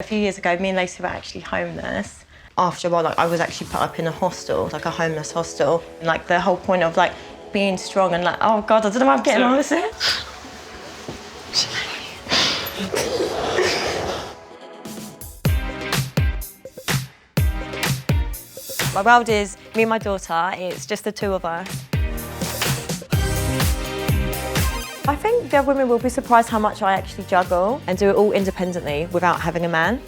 A few years ago, me and Lacey were actually homeless. After a while, I was actually put up in a hostel, like a homeless hostel. And, the whole point of being strong and oh God, I don't know why I'm getting all this in. My world is me and my daughter. It's just the two of us. I think the other women will be surprised how much I actually juggle and do it all independently without having a man.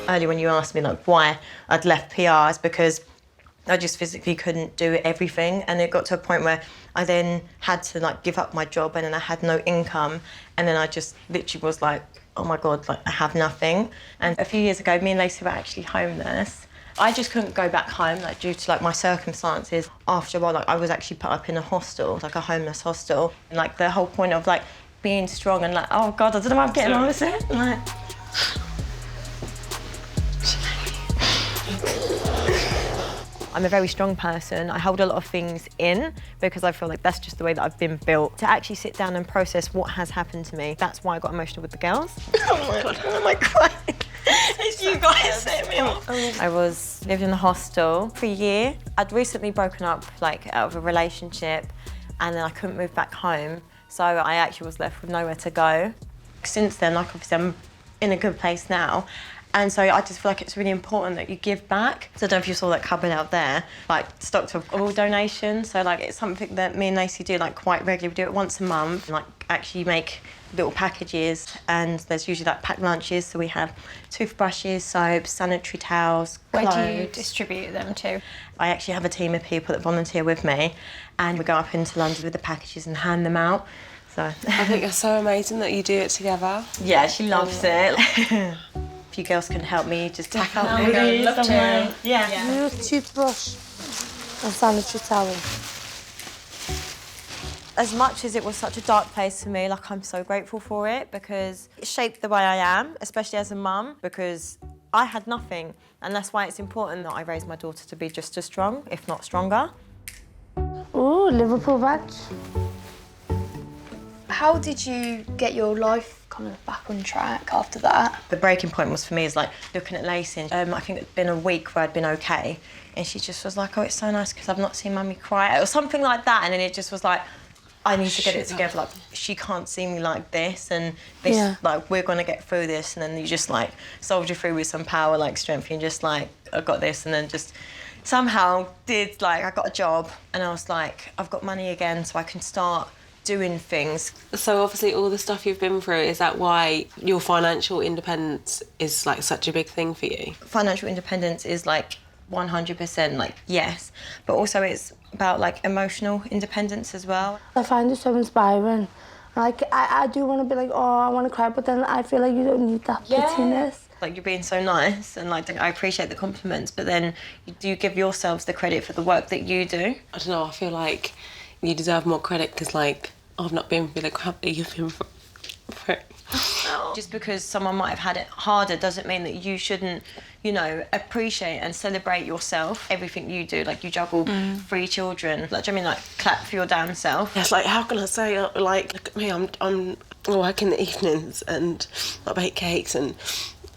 Earlier when you asked me why I'd left PR, is because I just physically couldn't do everything, and it got to a point where I then had to give up my job, and then I had no income, and then I just literally was oh my God, I have nothing. And a few years ago, me and Lacey were actually homeless. I just couldn't go back home due to my circumstances. After a while, I was actually put up in a hostel, a homeless hostel. And the whole point of being strong and oh God, I don't know why I'm getting all this in. I'm a very strong person. I hold a lot of things in because I feel that's just the way that I've been built. To actually sit down and process what has happened to me, that's why I got emotional with the girls. Oh my God, am I crying? It's you guys set me off. I lived in the hostel for a year. I'd recently broken up out of a relationship, and then I couldn't move back home. So I actually was left with nowhere to go. Since then, obviously I'm in a good place now. And so I just feel it's really important that you give back. So I don't know if you saw that cupboard out there, stocked with all donations. So it's something that me and Lacey do quite regularly. We do it once a month, actually make little packages, and there's usually packed lunches. So we have toothbrushes, soaps, sanitary towels, clothes. Where do you distribute them to? I actually have a team of people that volunteer with me, and we go up into London with the packages and hand them out. So I think it's so amazing that you do it together. Yeah, she loves it. If you girls can help me, just tack out Love to. Yeah. New toothbrush and sanitary towel. As much as it was such a dark place for me, I'm so grateful for it, because it shaped the way I am, especially as a mum, because I had nothing. And that's why it's important that I raise my daughter to be just as strong, if not stronger. Ooh, Liverpool badge. How did you get your life kind of back on track after that? The breaking point was for me is looking at Lacey. I think it'd been a week where I'd been okay, and she just was oh, it's so nice because I've not seen Mummy cry, or something like that. And then it just was I need to get it together. She can't see me like this, and this, Yeah. we're gonna get through this. And then you just soldier through with some power, strength, and just I got this. And then just somehow I got a job, and I was I've got money again, so I can start doing things. So obviously all the stuff you've been through, is that why your financial independence is such a big thing for you? Financial independence is 100% yes, but also it's about emotional independence as well. I find it so inspiring. I do want to be oh, I want to cry, but then I feel you don't need that pettiness. You're being so nice, and I appreciate the compliments, but then you give yourselves the credit for the work that you do. I don't know, I feel you deserve more credit because I've not been through the crap that you've been through. Just because someone might have had it harder doesn't mean that you shouldn't, appreciate and celebrate yourself, everything you do. You juggle 3 children. Do you mean clap for your damn self? It's how can I say, look at me, I'm working the evenings and I bake cakes and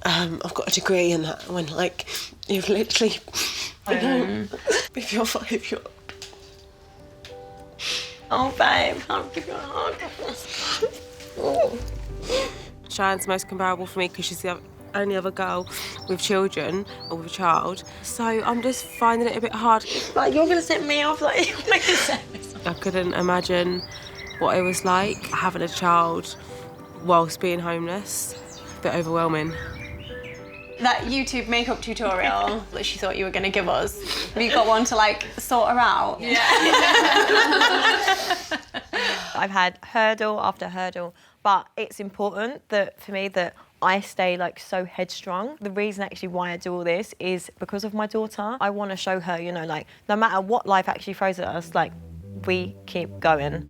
I've got a degree in that, when you've literally, if you're Oh, babe, I'll give you a hug. Chian's most comparable for me because she's the only other girl with children or with a child. So I'm just finding it a bit hard. You're going to set me off, you're going to set me off. I couldn't imagine what it was like having a child whilst being homeless. A bit overwhelming. That YouTube makeup tutorial that she thought you were going to give us, have you got one to sort her out? Yeah. I've had hurdle after hurdle, but it's important for me that I stay so headstrong. The reason actually why I do all this is because of my daughter. I want to show her, no matter what life actually throws at us, we keep going.